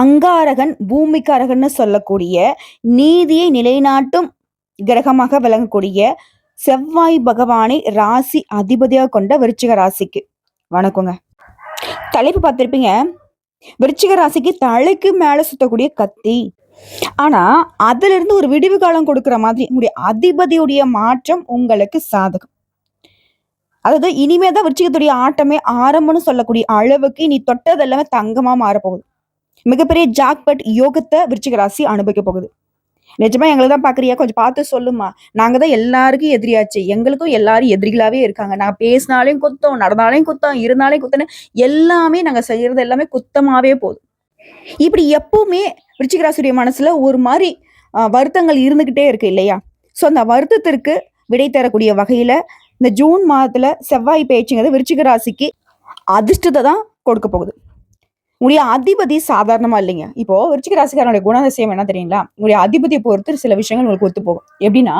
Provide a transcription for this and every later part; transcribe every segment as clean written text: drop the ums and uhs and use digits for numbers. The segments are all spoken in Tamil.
அங்காரகன், பூமிக்காரகன்னு சொல்லக்கூடிய நீதியை நிலைநாட்டும் கிரகமாக விளங்கக்கூடிய செவ்வாய் பகவானை ராசி அதிபதியாக கொண்ட விருச்சிக ராசிக்கு வணக்கங்க. தலைப்பு பார்த்திருப்பீங்க, விருச்சிக ராசிக்கு தலைக்கு மேல சுத்தக்கூடிய கத்தி. ஆனா அதுல இருந்து ஒரு விடிவு காலம் கொடுக்கிற மாதிரி உங்களுடைய அதிபதியுடைய மாற்றம் உங்களுக்கு சாதகம். அதாவது இனிமேதான் விருச்சிகத்துடைய ஆட்டமே ஆரம்பம்னு சொல்லக்கூடிய அளவுக்கு நீ தொட்டது எல்லாமே தங்கமா மாறப்போகுது. மிகப்பெரிய ஜாக்பட் யோகத்தை விருச்சிக ராசி அனுபவிக்க போகுது. நிஜமா எங்களை தான் பாக்குறியா, கொஞ்சம் பார்த்து சொல்லுமா. நாங்க தான் எல்லாருக்கும் எதிரியாச்சு, எங்களுக்கும் எல்லாரும் எதிரிகளாவே இருக்காங்க. நாங்க பேசினாலையும் குத்தம், நடந்தாலையும் குத்தம், இருந்தாலையும் குத்தன்னு எல்லாமே நாங்க செய்யறது எல்லாமே குத்தமாவே போதும். இப்படி எப்பவுமே விருச்சிக ராசியுடைய மனசுல ஒரு மாதிரி வருத்தங்கள் இருந்துகிட்டே இருக்கு இல்லையா? சோ அந்த வருத்தத்திற்கு விடை தரக்கூடிய வகையில இந்த ஜூன் மாதத்துல செவ்வாய் பேச்சுங்கிறது விருச்சிக ராசிக்கு அதிர்ஷ்டத்தை தான் கொடுக்க போகுது. உங்களுடைய அதிபதி சாதாரணமா இல்லைங்க. இப்போ விருச்சிக ராசிக்காரனுடைய குணாதிசயம் என்ன தெரியுங்களா? உங்களுடைய அதிபதியை பொறுத்து சில விஷயங்கள் உங்களுக்கு ஒத்து போகும். எப்படின்னா,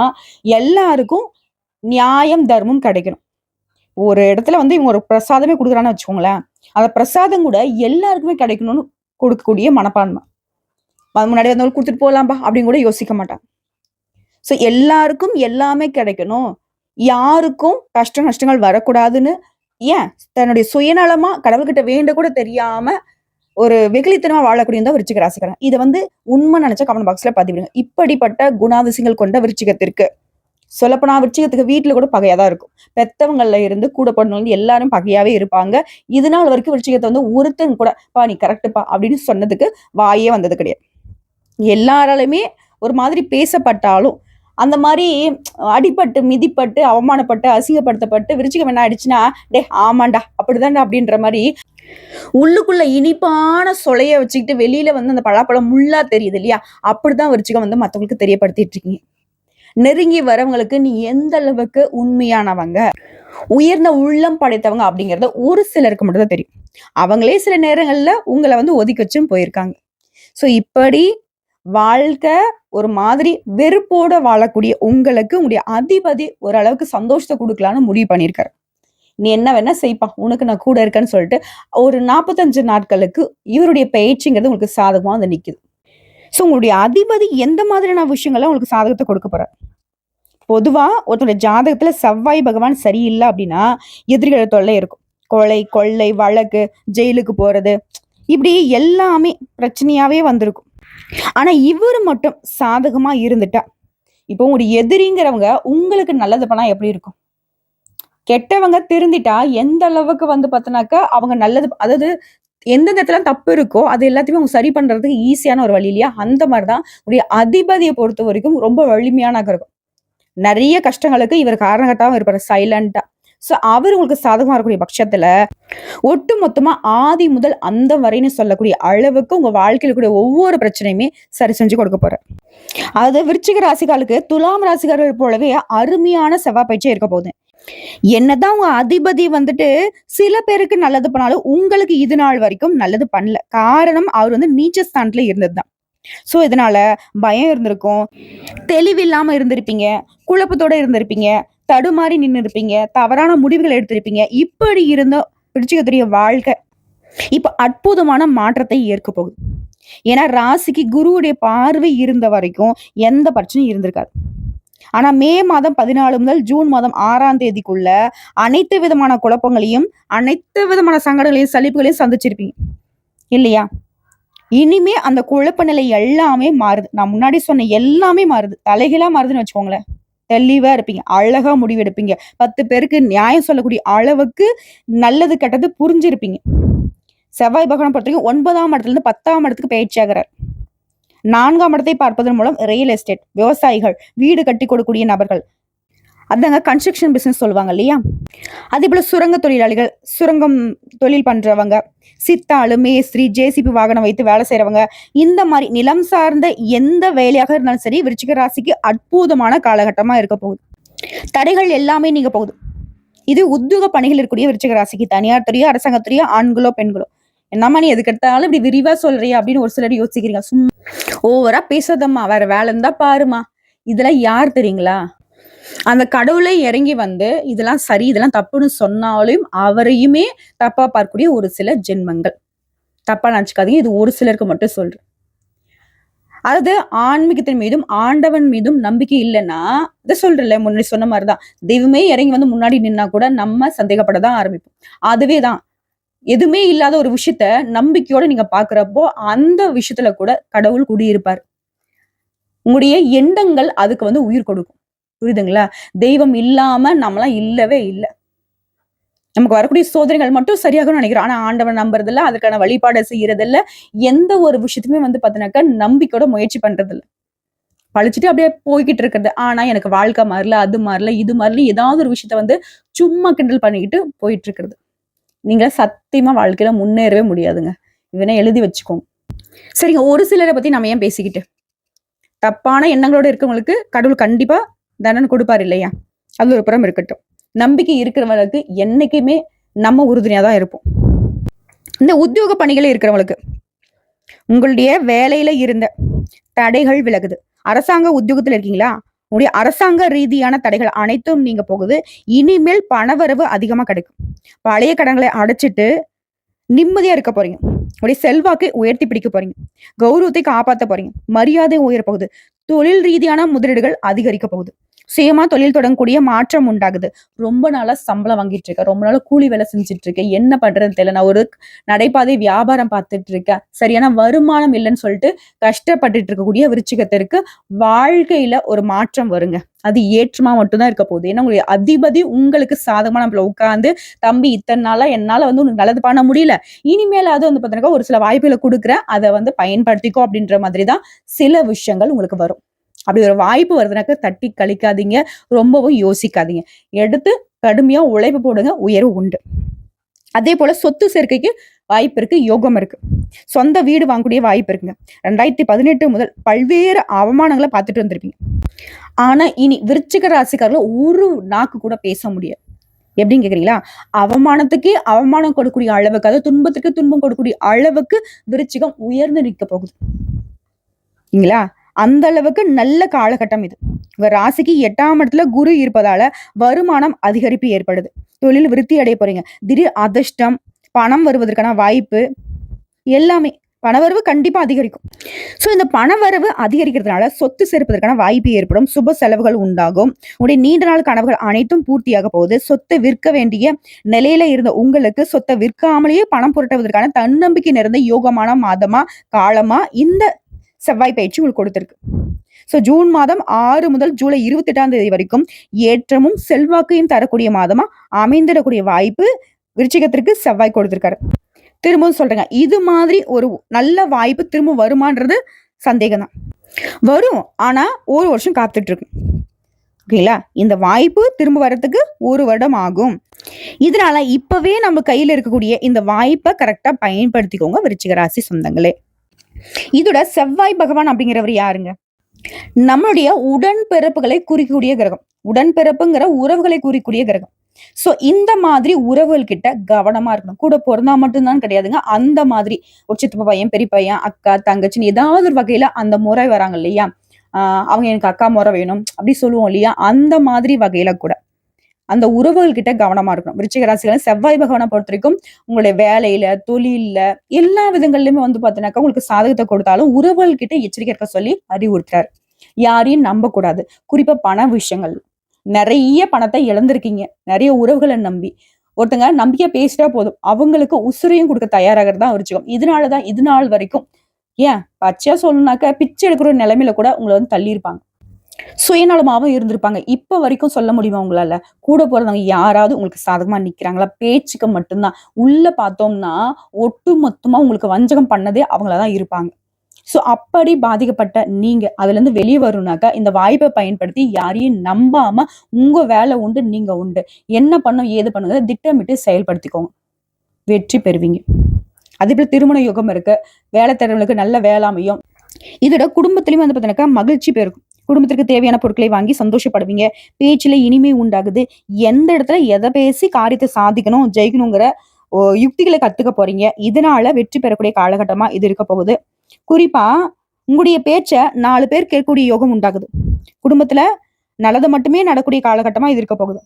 எல்லாருக்கும் நியாயம் தர்மம் கிடைக்கணும். ஒரு இடத்துல வந்து இவங்க ஒரு பிரசாதமே கொடுக்குறான்னு வச்சுக்கோங்களேன், அந்த பிரசாதம் கூட எல்லாருக்குமே கிடைக்கணும்னு கொடுக்கக்கூடிய மனப்பான்மை. முன்னாடி வந்தவங்க கொடுத்துட்டு போகலாம்பா அப்படின்னு கூட யோசிக்க மாட்டாங்க. ஸோ எல்லாருக்கும் எல்லாமே கிடைக்கணும், யாருக்கும் கஷ்ட நஷ்டங்கள் வரக்கூடாதுன்னு ஏன் தன்னுடைய சுயநலமா கடவுள்கிட்ட வேண்ட கூட தெரியாம ஒரு வெகுளித்தனமா வாழக்கூடிய விருச்சிக ராசிக்காரங்க. இதை வந்து உண்மை நினைச்சா கமெண்ட் பாக்ஸ்ல பதிவிடுங்க. இப்படிப்பட்ட குணாதிசயங்கள் கொண்ட விருச்சிகத்திற்கு சொல்லப்போனா விருச்சிகத்துக்கு வீட்டுல கூட பகையாதான் இருக்கும். பெத்தவங்கள்ல இருந்து கூட பொண்ணு எல்லாரும் பகையாவே இருப்பாங்க. இதனால வரைக்கும் விருச்சிகத்தை வந்து ஒருத்தன் கூட பா நீ கரெக்டுப்பா அப்படின்னு சொன்னதுக்கு வாயே வந்தது கிடையாது. எல்லாராலுமே ஒரு மாதிரி பேசப்பட்டாலும் அந்த மாதிரி அடிபட்டு மிதிப்பட்டு அவமானப்பட்டு அசிங்கப்படுத்தப்பட்டு விருச்சிகம் என்ன ஆயிடுச்சுன்னா, டே ஆமாண்டா அப்படிதான்டா அப்படின்ற மாதிரி உள்ளுக்குள்ள இனிப்பான சொலைய வச்சுக்கிட்டு வெளியில வந்து அந்த பலாப்பழம் முள்ளா தெரியுது இல்லையா? அப்படிதான் விருச்சிகம் வந்து மத்தவங்களுக்கு தெரியப்படுத்திட்டு இருக்கீங்க. நெருங்கி வரவங்களுக்கு நீ எந்த அளவுக்கு உண்மையானவங்க, உயர்ந்த உள்ளம் படைத்தவங்க அப்படிங்கறது ஒரு சிலருக்கு மட்டும் தான் தெரியும். அவங்களே சில நேரங்கள்ல உங்களை வந்து ஒதுக்கி வச்சும் போயிருக்காங்க. சோ இப்படி வாழ்க்கை ஒரு மாதிரி வெறுப்போட வாழக்கூடிய உங்களுக்கு உங்களுடைய அதிபதி ஓரளவுக்கு சந்தோஷத்தை கொடுக்கலான்னு முடிவு பண்ணியிருக்காரு. நீ என்ன வேணா செய்ப்பா, உனக்கு நான் கூட இருக்கேன்னு சொல்லிட்டு ஒரு 45 நாட்களுக்கு இவருடைய பயிற்சிங்கிறது உங்களுக்கு சாதகமா வந்து நிக்குது. சோ உங்களுடைய அதிபதி எந்த மாதிரியான விஷயங்கள்லாம் உங்களுக்கு சாதகத்தை கொடுக்க போறார்? பொதுவா ஒருத்தருடைய ஜாதகத்துல செவ்வாய் பகவான் சரியில்லை அப்படின்னா எதிரிகள் தொல்லை இருக்கும். கொலை, கொள்ளை, வழக்கு, ஜெயிலுக்கு போறது, இப்படி எல்லாமே பிரச்சனையாவே வந்திருக்கும். ஆனா இவரு மட்டும் சாதகமா இருந்துட்டா, இப்போ ஒரு எதிரிங்கிறவங்க உங்களுக்கு நல்லது பண்ணா எப்படி இருக்கும்? கெட்டவங்க திருந்திட்டா எந்த அளவுக்கு வந்து பார்த்தனாக்கா அவங்க நல்லது, அதாவது எந்த இடத்துல தப்பு இருக்கோ அது எல்லாத்தையுமே அவங்க சரி பண்றதுக்கு ஈஸியான ஒரு வழி இல்லையா? அந்த மாதிரிதான் உடைய அதிபதியை பொறுத்த வரைக்கும் ரொம்ப வலிமையான கிரகம். நிறைய கஷ்டங்களுக்கு இவர் காரணகர்த்தாவும் இருப்பாரு சைலண்டா. சோ அவர் உங்களுக்கு சாதகமா இருக்கக்கூடிய பட்சத்துல ஒட்டு மொத்தமா ஆதி முதல் அந்த வரைன்னு சொல்லக்கூடிய அளவுக்கு உங்க வாழ்க்கையில கூடிய ஒவ்வொரு பிரச்சனையுமே சரி செஞ்சு கொடுக்க போற. அதாவது விருச்சிக ராசிகாலுக்கு துலாம் ராசிகாரர்கள் போலவே அருமையான செவ்வாய் பயிற்சியே இருக்க போகுது. என்னதான் உங்க அதிபதி வந்துட்டு சில பேருக்கு நல்லது பண்ணாலும் உங்களுக்கு இது நாள் வரைக்கும் நல்லது பண்ணல. காரணம் அவர் வந்து நீச்ச ஸ்தானத்துல இருந்ததுதான். சோ இதனால பயம் இருந்திருக்கும், தெளிவில்லாம இருந்திருப்பீங்க, குழப்பத்தோட இருந்திருப்பீங்க, தடுமாறி நின்று இருப்பீங்க, தவறான முடிவுகள் எடுத்திருப்பீங்க. இப்படி இருந்த விருச்சிகத்துடைய வாழ்க்கை இப்ப அற்புதமான மாற்றத்தை ஏற்க போகுது. ஏன்னா ராசிக்கு குருவுடைய பார்வை இருந்த வரைக்கும் எந்த பிரச்சனையும் இருந்திருக்காது. ஆனா மே மாதம் 14 முதல் ஜூன் மாதம் 6ஆம் தேதிக்குள்ள அனைத்து விதமான குழப்பங்களையும், அனைத்து விதமான சங்கடங்களையும், சலிப்புகளையும் சந்திச்சிருப்பீங்க இல்லையா? இனிமே அந்த குழப்ப நிலை எல்லாமே மாறுது. நான் முன்னாடி சொன்ன எல்லாமே மாறுது, தலைகீழா மாறுதுன்னு வச்சுக்கோங்களேன். தெளிவா இருப்பீங்க, அழகா முடிவெடுப்பீங்க, 10 பேருக்கு நியாயம் சொல்லக்கூடிய அளவுக்கு நல்லது கெட்டது புரிஞ்சிருப்பீங்க. செவ்வாய் பகவான் பொறுத்த வரைக்கும் 9ஆம் இடத்துல இருந்து 10ஆம் இடத்துக்கு பயிற்சி ஆகிறார். 4ஆம் இடத்தை பார்ப்பதன் மூலம் ரியல் எஸ்டேட், விவசாயிகள், வீடு கட்டி கொடுக்கக்கூடிய நபர்கள், அதாங்க கன்ஸ்ட்ரக்ஷன் பிசினஸ் சொல்லுவாங்க இல்லையா? அதே போல சுரங்க தொழிலாளிகள், சுரங்கம் தொழில் பண்றவங்க, சித்தாளு, மேஸ்திரி, ஜேசிபி வாகனம் வைத்து வேலை செய்யறவங்க, இந்த மாதிரி நிலம் சார்ந்த எந்த வேலையாக இருந்தாலும் சரி விருச்சிக ராசிக்கு அற்புதமான காலகட்டமா இருக்க போகுது. தடைகள் எல்லாமே நீங்க போகுது. இது உத்தியோக பணிகள் இருக்கக்கூடிய விருச்சிக ராசிக்கு, தனியார் துறையோ அரசாங்கத்துறையோ ஆண்களோ பெண்களோ, என்னம்மா நீ எதுக்கு எடுத்தாலும் இப்படி விரிவா சொல்றியா அப்படின்னு ஒரு சிலர் யோசிக்கிறீங்க. சும்மா ஓவரா பேசாதம்மா, வேற வேலை இருந்தா பாருமா. இதெல்லாம் யார் தெரியுங்களா? அந்த கடவுளை இறங்கி வந்து இதெல்லாம் சரி இதெல்லாம் தப்புன்னு சொன்னாலும் அவரையுமே தப்பா பார்க்கக்கூடிய ஒரு சில ஜென்மங்கள். தப்பா நினைச்சுக்காதீங்க. இது ஒரு சிலருக்கு மட்டும் சொல்றேன். அதாவது ஆன்மீகத்தின் மீதும் ஆண்டவன் மீதும் நம்பிக்கை இல்லைன்னா, இத சொல்றேன்ல முன்னாடி சொன்ன மாதிரிதான். தெய்வமே இறங்கி வந்து முன்னாடி நின்னா கூட நம்ம சந்தேகப்படதான் ஆரம்பிப்போம். அதுவே தான். எதுவுமே இல்லாத ஒரு விஷயத்த நம்பிக்கையோட நீங்க பார்க்கிறப்போ, அந்த விஷயத்துல கூட கடவுள் குடியிருப்பார். உங்களுடைய எண்ணங்கள் அதுக்கு வந்து உயிர் கொடுக்கும். புரியுதுங்களா? தெய்வம் இல்லாம நம்மலாம் இல்லவே இல்ல. நமக்கு வரக்கூடிய சோதனைகள் மட்டும் சரியாகும்னு நினைக்கிறோம். ஆனா ஆண்டவன் நம்புறதில்ல, அதுக்கான வழிபாட செய்யறதில்ல. எந்த ஒரு விஷயத்துக்குமே வந்து பார்த்தீங்கன்னாக்கா, நம்பிக்கையோட முயற்சி பண்றதில்ல. பழிச்சுட்டு அப்படியே போய்க்கிட்டு இருக்கிறது. ஆனா எனக்கு வாழ்க்கை மாறல, அது மாறல, இது மாறல, ஏதாவது ஒரு விஷயத்த வந்து சும்மா கிண்டல் பண்ணிக்கிட்டு போயிட்டு இருக்கிறது. நீங்க சத்தியமா வாழ்க்கையில முன்னேறவே முடியாதுங்க. இவன எழுதி வச்சுக்கோங்க. சரிங்க. ஒரு சிலர பத்தி நம்ம ஏன் பேசிக்கிட்டு? தப்பான எண்ணங்களோட இருக்கவங்களுக்கு கடவுள் கண்டிப்பா தண்டனை குடுப்பாரு இல்லையா? அது ஒரு புறம் இருக்கட்டும். நம்பிக்கை இருக்கிறவங்களுக்கு என்னைக்குமே நம்ம உறுதுணையா தான் இருப்போம். இந்த உத்தியோக பணிகளே இருக்கிறவங்களுக்கு, உங்களுடைய வேலையில இருந்த தடைகள் விலகுது. அரசாங்க உத்தியோகத்துல இருக்கீங்களா? உங்களுடைய அரசாங்க ரீதியான தடைகள் அனைத்தும் நீங்க போகுது. இனிமேல் பணவரவு அதிகமா கிடைக்கும். பழைய கடன்களை அடைச்சிட்டு நிம்மதியா இருக்க போறீங்க. உங்களுடைய செல்வாக்கை உயர்த்தி பிடிக்க போறீங்க. கௌரவத்தை காப்பாத்த போறீங்க. மரியாதை உயரப் போகுது. தொழில் ரீதியான முதலீடுகள் அதிகரிக்க போகுது. சுயமா தொழில் தொடங்கக்கூடிய மாற்றம் உண்டாகுது. ரொம்ப நாளா சம்பளம் வாங்கிட்டு இருக்கேன். ரொம்ப நாளா கூலி வேலை செஞ்சுட்டு இருக்கேன். என்ன பண்றதுன்னு தெரியல. நான் ஒரு நடைபாதை வியாபாரம் பார்த்துட்டு இருக்கேன். சரியான வருமானம் இல்லைன்னு சொல்லிட்டு கஷ்டப்பட்டுட்டு இருக்கக்கூடிய விருச்சிகத்திற்கு வாழ்க்கையில ஒரு மாற்றம் வருங்க. அது ஏற்றமா மட்டும் தான் இருக்க போகுது. ஏன்னா உங்களுடைய அதிபதி உங்களுக்கு சாதகமா நம்மள உட்கார்ந்து, தம்பி இத்தனை நாளா என்னால வந்து உனக்கு நல்லது பண்ண முடியல. இனிமேலாவது வந்து பார்த்தீங்கன்னா, ஒரு சில வாய்ப்புகள குடுக்குறேன். அத வந்து பயன்படுத்திக்கோ அப்படின்ற மாதிரி தான் சில விஷயங்கள் உங்களுக்கு வரும். அப்படி ஒரு வாய்ப்பு வருதுனாக்க தட்டி கழிக்காதீங்க. ரொம்பவும் யோசிக்காதீங்க. எடுத்து கடுமையா உழைப்பு போடுங்க. உயர்வு உண்டு. அதே போல சொத்து சேர்க்கைக்கு வாய்ப்பு இருக்கு. யோகம் இருக்கு. சொந்த வீடு வாங்கக்கூடிய வாய்ப்பு இருக்குங்க. 2018 முதல் பல்வேறு அவமானங்கள பார்த்துட்டு வந்திருப்பீங்க. ஆனா இனி விருச்சிக ராசிக்காரர்கள ஒரு நாக்கு கூட பேச முடியாது. எப்படின்னு கேக்குறீங்களா? அவமானத்துக்கே அவமானம் கொடுக்கக்கூடிய அளவுக்கு, அதாவது துன்பத்துக்கு துன்பம் கொடுக்கக்கூடிய அளவுக்கு விருச்சிகம் உயர்ந்து நிற்க போகுது. இல்லைங்களா? அந்த அளவுக்கு நல்ல காலகட்டம் இது. உங்க ராசிக்கு 8ஆம் இடத்துல குரு இருப்பதால வருமானம் அதிகரிப்பு ஏற்படுது. தொழில் விருத்தி அடைய போறீங்க. திடீர் அதிர்ஷ்டம், பணம் வருவதற்கான வாய்ப்பு எல்லாமே. பணவரவு கண்டிப்பா அதிகரிக்கும். சோ இந்த பணவரவு அதிகரிக்கிறதுனால சொத்து சேர்ப்பதற்கான வாய்ப்பு ஏற்படும். சுப செலவுகள் உண்டாகும். உங்களுடைய நீண்ட நாள் கனவுகள் அனைத்தும் பூர்த்தியாக போகுது. சொத்தை விற்க வேண்டிய நிலையில இருந்த உங்களுக்கு சொத்தை விற்காமலேயே பணம் புரட்டுவதற்கான தன்னம்பிக்கை நிறைந்த யோகமான மாதமா, காலமா இந்த செவ்வாய் பயிற்சி உங்களுக்கு கொடுத்திருக்கு. சோ ஜூன் மாதம் 6 முதல் ஜூலை 28ஆம் தேதி வரைக்கும் ஏற்றமும் செல்வாக்கையும் தரக்கூடிய மாதமா அமைந்திடக்கூடிய வாய்ப்பு விருச்சிகத்திற்கு செவ்வாய் கொடுத்திருக்காரு. திரும்பவும் சொல்றேங்க. இது மாதிரி ஒரு நல்ல வாய்ப்பு திரும்ப வருமான்றது சந்தேகம் தான். வரும். ஆனா 1 வருஷம் காத்துட்டு இருக்கும். ஓகேங்களா? இந்த வாய்ப்பு திரும்ப வரதுக்கு 1 வருடம் ஆகும். இதனால இப்பவே நம்ம கையில இருக்கக்கூடிய இந்த வாய்ப்பை கரெக்டா பயன்படுத்திக்கோங்க விருச்சிக ராசி சொந்தங்களே. இதோட செவ்வாய் பகவான் அப்படிங்கிறவர் யாருங்க? நம்மளுடைய உடன்பிறப்புகளை குறிக்கக்கூடிய கிரகம். உடன்பிறப்புங்கிற உறவுகளை குறிக்கக்கூடிய கிரகம். சோ இந்த மாதிரி உறவுகள் கிட்ட கவனமா இருக்கணும். கூட பொறந்தா மட்டும்தான் கிடையாதுங்க. அந்த மாதிரி ஒரு சித்தப்பா பையன், பெரிய பையன், அக்கா, தங்கச்சின்னு ஏதாவது ஒரு வகையில அந்த முறை வராங்க இல்லையா? அவங்க எனக்கு அக்கா முறை வேணும் அப்படி சொல்லுவோம் இல்லையா? அந்த மாதிரி வகையில கூட அந்த உறவுகள் கிட்ட கவனமா இருக்கணும். விருச்சிக ராசிகளை செவ்வாய் பகவானை பொறுத்தவரைக்கும் உங்களுடைய வேலையில, தொழில்ல எல்லா விதங்கள்லயுமே வந்து பாத்தீங்கன்னாக்கா உங்களுக்கு சாதகத்தை கொடுத்தாலும் உறவுகள் கிட்ட எச்சரிக்கை இருக்க சொல்லி அறிவுறுத்துறாரு. யாரையும் நம்பக்கூடாது. குறிப்பா பண விஷயங்கள். நிறைய பணத்தை இழந்திருக்கீங்க. நிறைய உறவுகளை நம்பி. ஒருத்தங்க நம்பிக்கையா பேசிட்டா போதும். அவங்களுக்கு உசுரையும் கொடுக்க தயாராகிறது தான் விருச்சிகம். இதனாலதான் இது நாள் வரைக்கும் ஏன் பச்சையா சொல்லணும்னாக்க பிச்சை எடுக்கிற ஒரு நிலைமையில கூட உங்களை வந்து தள்ளியிருப்பாங்க. சுயநலமாவும் இருந்திருப்பாங்க. இப்ப வரைக்கும் சொல்ல முடியுமா உங்களால? கூட போறவங்க யாராவது உங்களுக்கு சாதகமா நிக்கிறாங்களா? பேச்சுக்கு மட்டும்தான். உள்ள பார்த்தோம்னா, ஒட்டு மொத்தமா உங்களுக்கு வஞ்சகம் பண்ணதே அவங்களா தான் இருப்பாங்க. சோ அப்படி பாதிக்கப்பட்ட நீங்க அதுலருந்து வெளிய வரணும்னாக்கா, இந்த வாய்ப்ப பயன்படுத்தி யாரையும் நம்பாம உங்க வேலை உண்டு, நீங்க உண்டு. என்ன பண்ணணும், ஏது பண்ணுங்கிறத திட்டமிட்டு செயல்படுத்திக்கோங்க. வெற்றி பெறுவீங்க. அதேபோல திருமண யோகம் இருக்கு. வேலை தேடுறவங்களுக்கு நல்ல வேலை அமையும். இதோட குடும்பத்திலயும் வந்து பார்த்தீங்கன்னாக்கா மகிழ்ச்சி பெருகும். குடும்பத்திற்கு தேவையான பொருட்களை வாங்கி சந்தோஷப்படுவீங்க. பேச்சுல இனிமை உண்டாகுது. எந்த இடத்துல எதை பேசி காரியத்தை சாதிக்கணும், ஜெயிக்கணுங்கிற யுக்திகளை கத்துக்க போறீங்க. இதனால வெற்றி பெறக்கூடிய காலகட்டமா இது இருக்க போகுது. குறிப்பா உங்களுடைய பேச்ச 4 பேர் கேட்கக்கூடிய யோகம் உண்டாகுது. குடும்பத்துல நல்லது மட்டுமே நடக்கூடிய காலகட்டமா இது இருக்க போகுது.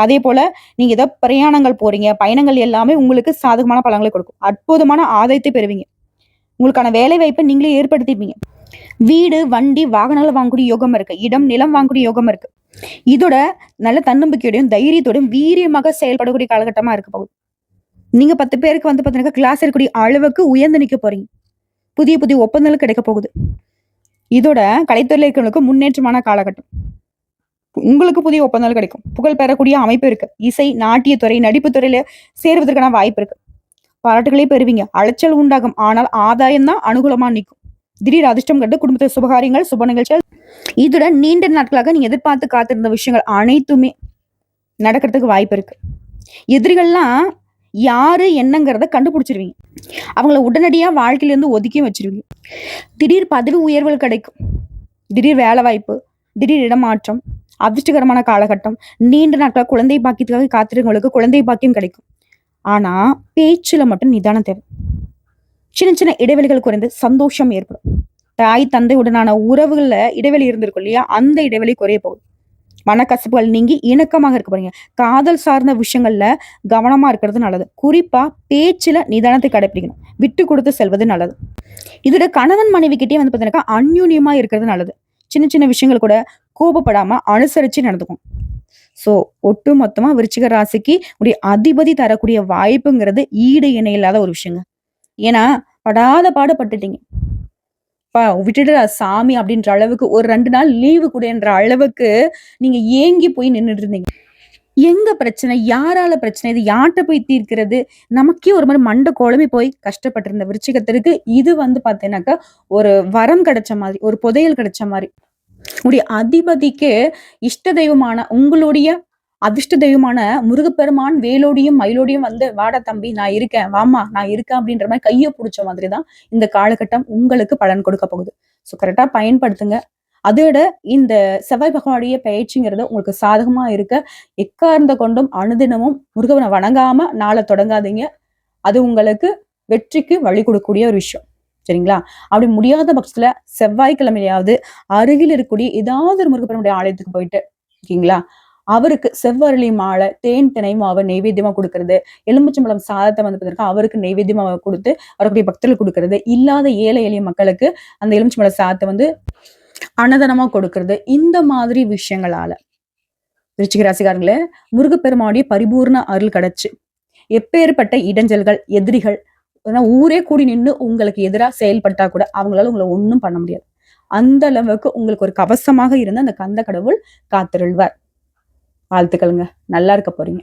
அதே போல நீங்க ஏதோ பிரயாணங்கள் போறீங்க, பயணங்கள் எல்லாமே உங்களுக்கு சாதகமான பலன்களை கொடுக்கும். அற்புதமான ஆதாயத்தை பெறுவீங்க. உங்களுக்கான வேலை வாய்ப்பை நீங்களே ஏற்படுத்திப்பீங்க. வீடு, வண்டி, வாகனங்கள் வாங்கக்கூடிய யோகம் இருக்கு. இடம், நிலம் வாங்கக்கூடிய யோகம் இருக்கு. இதோட நல்ல தன்னம்பிக்கையோடையும், தைரியத்தோடையும் வீரியமாக செயல்படக்கூடிய காலகட்டமா இருக்க போகுது. நீங்க 10 பேருக்கு வந்து பாத்தீங்கன்னா, கிளாஸ் இருக்கக்கூடிய அளவுக்கு உயர்ந்து நிக்க போறீங்க. புதிய புதிய ஒப்பந்தங்கள் கிடைக்க போகுது. இதோட கலைத்துறையில இருக்கிறவங்களுக்கு முன்னேற்றமான காலகட்டம். உங்களுக்கு புதிய ஒப்பந்தங்கள் கிடைக்கும். புகழ் பெறக்கூடிய அமைப்பு இருக்கு. இசை, நாட்டியத்துறை, நடிப்பு துறையில சேருவதற்கான வாய்ப்பு இருக்கு. பாராட்டுகளே பெறுவீங்க. அலைச்சல் உண்டாகும். ஆனால் ஆதாயம் தான் அனுகூலமா நிக்கும். திடீர் அதிர்ஷ்டம் கண்டு குடும்பத்தில் சுபகாரியங்கள், சுப நிகழ்ச்சிகள், இதுடன் நீண்ட நாட்களாக நீங்க எதிர்பார்த்து காத்திருந்த விஷயங்கள் அனைத்துமே நடக்கிறதுக்கு வாய்ப்பு இருக்கு. எதிரிகள்லாம் யாரு என்னங்கிறத கண்டுபிடிச்சிருவீங்க. அவங்கள உடனடியா வாழ்க்கையில இருந்து ஒதுக்கி வச்சிருவீங்க. திடீர் பதவி உயர்வுகள் கிடைக்கும். திடீர் வேலை வாய்ப்பு, திடீர் இடமாற்றம், அதிர்ஷ்டகரமான காலகட்டம், நீண்ட நாட்கள் குழந்தை பாக்கியத்துக்காக காத்திருக்கவங்களுக்கு குழந்தை பாக்கியம் கிடைக்கும். ஆனா பேச்சுல மட்டும் நிதானம் தேவை. சின்ன சின்ன இடைவெளிகள் குறைந்து சந்தோஷம் ஏற்படும். தாய் தந்தை உடனான உறவுகள்ல இடைவெளி இருந்திருக்கும் இல்லையா, அந்த இடைவெளி குறைய போகுது. மனக்கசப்புகள் நீங்கி இணக்கமாக இருக்க போறீங்க. காதல் சார்ந்த விஷயங்கள்ல கவனமா இருக்கிறது நல்லது. குறிப்பா பேச்சுல நிதானத்தை கடைபிடிக்கணும். விட்டு கொடுத்து செல்வது நல்லது. இதோட கணவன் மனைவி கிட்டே வந்து பாத்தீங்கன்னா அந்யூன்யமா இருக்கிறது நல்லது. சின்ன சின்ன விஷயங்கள் கூட கோபப்படாம அனுசரிச்சு நடந்துக்கும். சோ ஒட்டு மொத்தமா விருச்சிக ராசிக்கு உடைய அதிபதி தரக்கூடிய வாய்ப்புங்கிறது ஈடு இணை இல்லாத ஒரு விஷயங்க. ஏன்னா படாத பாடுபட்டுட்டீங்க. விட்டுடுடா சாமி அப்படின்ற அளவுக்கு ஒரு 2 நாள் லீவு கூடன்ற அளவுக்கு நீங்க ஏங்கி போய் நின்னுட்டு இருந்தீங்க. எங்க பிரச்சனை? யாரால பிரச்சனை? இது யார்ட்ட போய் தீர்க்கிறது? நமக்கே ஒரு மாரி மண்டை குழம்பி போய் கஷ்டப்பட்டிருந்த விருச்சிகத்திற்கு இது வந்து பார்த்தீங்கன்னாக்கா, ஒரு வரம் கிடைச்ச மாதிரி, ஒரு புதையல் கிடைச்ச மாரி. உடைய அதிபதிக்கு இஷ்ட தெய்வமான உங்களுடைய அதிர்ஷ்ட தெய்வமான முருகப்பெருமான் வேலோடியும் மயிலோடியும் வந்து வாடா தம்பி நான் இருக்கேன், வாம்மா நான் இருக்கேன் அப்படின்ற மாதிரி கையை புடிச்ச மாதிரி தான் இந்த காலகட்டம் உங்களுக்கு பலன் கொடுக்க போகுது. ஸோ கரெக்டா பயன்படுத்துங்க. அதோட இந்த செவ்வாய் பகவானுடைய பயிற்சிங்கிறது உங்களுக்கு சாதகமா இருக்க எக்கார்ந்த கொண்டும் அனுதினமும் முருகவனை வணங்காம நாளை தொடங்காதீங்க. அது உங்களுக்கு வெற்றிக்கு வழி கொடுக்கக்கூடிய ஒரு விஷயம். சரிங்களா? அப்படி முடியாத பட்சத்துல செவ்வாய்க்கிழமையாவது அருகில் இருக்கக்கூடிய ஏதாவது ஒரு முருகப்பெருமானுடைய ஆலயத்துக்கு போயிட்டு ஓகேங்களா, அவருக்கு செவ்வரளி மாலை, தேன் தினை மாவை நெய்வேத்தியமா கொடுக்கறது, எலுமிச்சம்பழம் சாதத்தை வந்து பார்த்தீங்கன்னா அவருக்கு நெய்வேத்தியமா கொடுத்து வரக்கூடிய பக்தர்களுக்கு கொடுக்கறது, இல்லாத ஏழை எளிய மக்களுக்கு அந்த எலுமிச்சம்பழ சாதத்தை வந்து அன்னதானமா கொடுக்கறது, இந்த மாதிரி விஷயங்களால விருச்சிக ராசிக்காரங்களே முருகப்பெருமானுடைய பரிபூர்ண அருள் கிடைச்சு எப்பேற்பட்ட இடைஞ்சல்கள், எதிரிகள், ஊரே கூடி நின்று உங்களுக்கு எதிராக செயல்பட்டா கூட அவங்களால உங்களை ஒண்ணும் பண்ண முடியாது. அந்த அளவுக்கு உங்களுக்கு ஒரு கவசமாக இருந்து அந்த கந்த கடவுள் காத்திருள்வார். வாழ்த்துக்களுங்க. நல்லா இருக்க போறீங்க.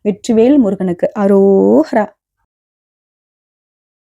வெற்றிவேல் முருகனுக்கு அரோஹரா.